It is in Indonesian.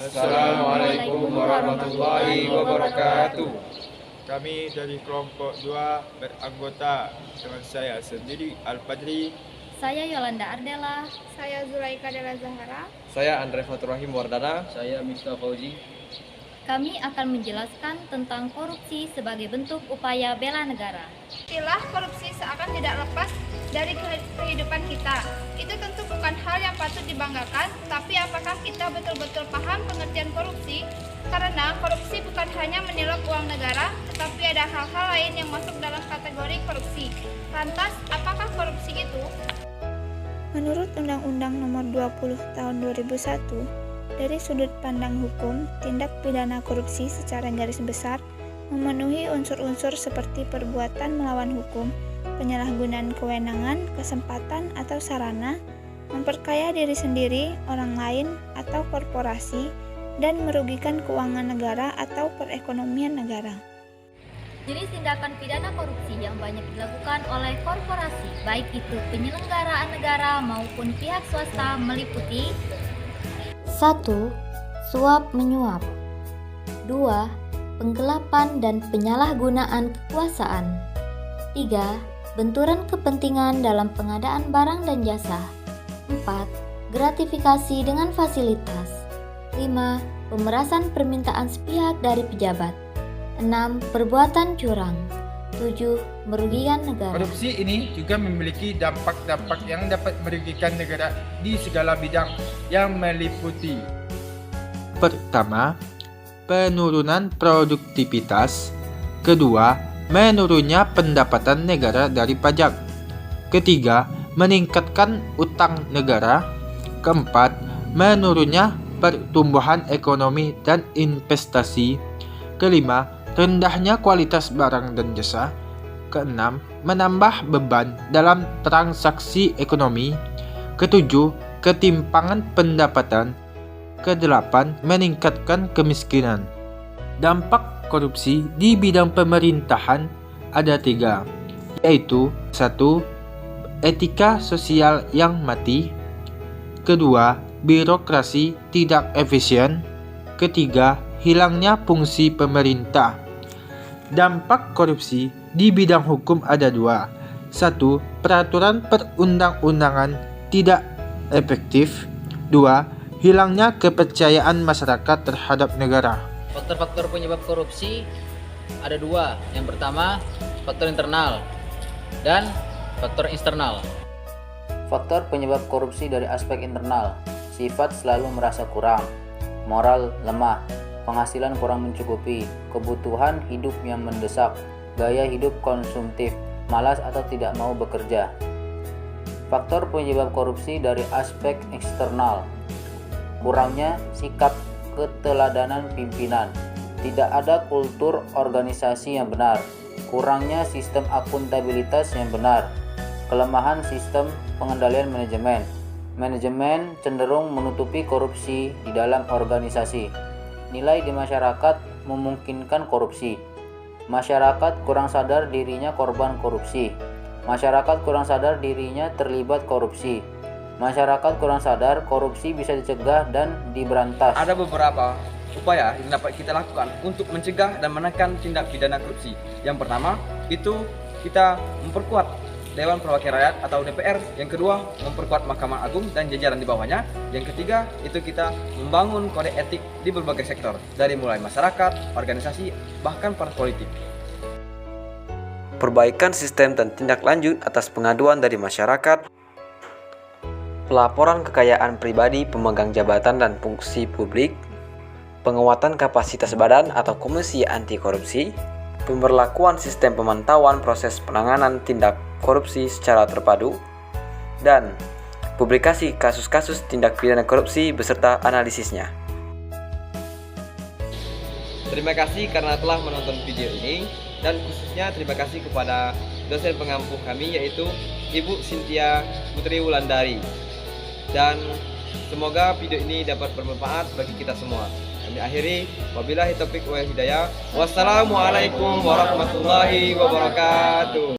Assalamualaikum warahmatullahi wabarakatuh. Kami dari kelompok 2 beranggota dengan saya sendiri Al-Fadri. Saya Yolanda Ardela. Saya Zulaika Dela Zahara. Saya Andre Faturrahim Wardana. Saya Miftah Fauzi. Kami akan menjelaskan tentang korupsi sebagai bentuk upaya bela negara. Istilah korupsi seakan tidak lepas dari kehidupan kita. Itu tentu bukan hal yang patut dibanggakan, tapi apakah kita betul-betul paham pengertian korupsi? Karena korupsi bukan hanya menyelok uang negara, tetapi ada hal-hal lain yang masuk dalam kategori korupsi. Lantas, apakah korupsi itu? Menurut Undang-Undang Nomor 20 Tahun 2001, dari sudut pandang hukum, tindak pidana korupsi secara garis besar memenuhi unsur-unsur seperti perbuatan melawan hukum, penyalahgunaan kewenangan, kesempatan atau sarana, memperkaya diri sendiri, orang lain, atau korporasi, dan merugikan keuangan negara atau perekonomian negara. Jenis tindakan pidana korupsi yang banyak dilakukan oleh korporasi, baik itu penyelenggaraan negara maupun pihak swasta, meliputi 1. Suap menyuap. 2. Penggelapan dan penyalahgunaan kekuasaan. 3. Benturan kepentingan dalam pengadaan barang dan jasa. 4. Gratifikasi dengan fasilitas. 5. Pemerasan permintaan sepihak dari pejabat. 6. Perbuatan curang. 7. Merugikan negara. Korupsi ini juga memiliki dampak-dampak yang dapat merugikan negara di segala bidang yang meliputi. Pertama, penurunan produktivitas. Kedua, menurunnya pendapatan negara dari pajak. Ketiga, meningkatkan utang negara. Keempat, menurunnya pertumbuhan ekonomi dan investasi. Kelima, rendahnya kualitas barang dan jasa. Keenam, menambah beban dalam transaksi ekonomi. Ketujuh, ketimpangan pendapatan. Kedelapan, meningkatkan kemiskinan. Dampak korupsi di bidang pemerintahan ada 3, yaitu 1. Etika sosial yang mati. Kedua, birokrasi tidak efisien. Ketiga, hilangnya fungsi pemerintah. Dampak korupsi di bidang hukum ada 2. 1. Peraturan perundang-undangan tidak efektif. 2. Hilangnya kepercayaan masyarakat terhadap negara. Faktor-faktor penyebab korupsi ada 2. Yang pertama, faktor internal dan faktor eksternal. Faktor penyebab korupsi dari aspek internal, sifat selalu merasa kurang, moral lemah, penghasilan kurang mencukupi, kebutuhan hidup yang mendesak, gaya hidup konsumtif, malas atau tidak mau bekerja. Faktor penyebab korupsi dari aspek eksternal, kurangnya sikap keteladanan pimpinan, tidak ada kultur organisasi yang benar, kurangnya sistem akuntabilitas yang benar, kelemahan sistem pengendalian manajemen. Manajemen cenderung menutupi korupsi di dalam organisasi. Nilai di masyarakat memungkinkan korupsi. Masyarakat kurang sadar dirinya korban korupsi. Masyarakat kurang sadar dirinya terlibat korupsi. Masyarakat kurang sadar korupsi bisa dicegah dan diberantas. Ada beberapa upaya yang dapat kita lakukan untuk mencegah dan menekan tindak pidana korupsi. Yang pertama, itu kita memperkuat Dewan Perwakilan Rakyat atau DPR. Yang kedua, memperkuat Mahkamah Agung dan jajaran di bawahnya. Yang ketiga, itu kita membangun kode etik di berbagai sektor, dari mulai masyarakat, organisasi, bahkan partai politik. Perbaikan sistem dan tindak lanjut atas pengaduan dari masyarakat. Pelaporan kekayaan pribadi pemegang jabatan dan fungsi publik. Penguatan kapasitas badan atau komisi anti korupsi. Pemberlakuan sistem pemantauan proses penanganan tindak korupsi secara terpadu, dan publikasi kasus-kasus tindak pidana korupsi beserta analisisnya. Terima kasih karena telah menonton video ini, dan khususnya terima kasih kepada dosen pengampu kami, yaitu Ibu Cynthia Putri Wulandari. Dan semoga video ini dapat bermanfaat bagi kita semua. Kami akhiri, wabillahi taufiq wal hidayah. Wassalamualaikum warahmatullahi wabarakatuh.